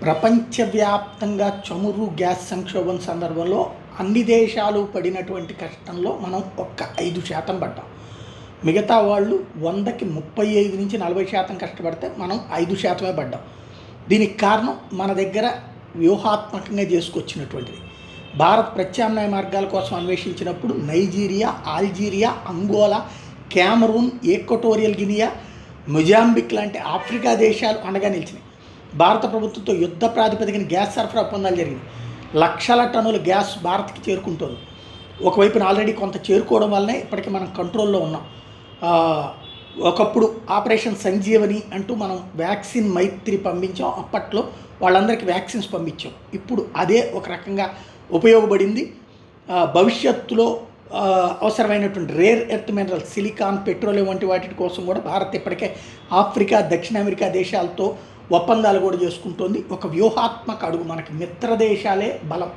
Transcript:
ప్రపంచవ్యాప్తంగా చమురు గ్యాస్ సంక్షోభం సందర్భంలో అన్ని దేశాలు పడినటువంటి కష్టంలో మనం ఒక్క 5% పడ్డాం. మిగతా వాళ్ళు 100కి 35 నుంచి 40% కష్టపడితే మనం 5%మే పడ్డాం. దీనికి కారణం మన దగ్గర వ్యూహాత్మకంగా చేసుకొచ్చినటువంటిది. భారత్ ప్రత్యామ్నాయ మార్గాల కోసం అన్వేషించినప్పుడు Nigeria, Algeria, Angola, Cameroon, Equatorial Guinea, Mozambique లాంటి ఆఫ్రికా దేశాలు అండగా నిలిచినాయి. భారత ప్రభుత్వంతో యుద్ధ ప్రాతిపదికన గ్యాస్ సరఫరా ఒప్పందాలు జరిగింది. లక్షల టన్నుల గ్యాస్ భారత్కి చేరుకుంటుంది. ఒకవైపున ఆల్రెడీ కొంత చేరుకోవడం వల్లనే ఇప్పటికీ మనం కంట్రోల్లో ఉన్నాం. ఒకప్పుడు ఆపరేషన్ సంజీవని అంటూ మనం వ్యాక్సిన్ మైత్రి పంపించాం. అప్పట్లో వాళ్ళందరికీ వ్యాక్సిన్స్ పంపించాం. ఇప్పుడు అదే ఒక రకంగా ఉపయోగపడింది. భవిష్యత్తులో అవసరమైనటువంటి rare earth mineral, silicon, petroleum వంటి వాటి కోసం కూడా భారత్ ఇప్పటికే ఆఫ్రికా, దక్షిణ అమెరికా దేశాలతో ఒప్పందాలు కూడా చేసుకుంటోంది. ఒక వ్యూహాత్మక అడుగు. మనకి మిత్ర దేశాలే బలం.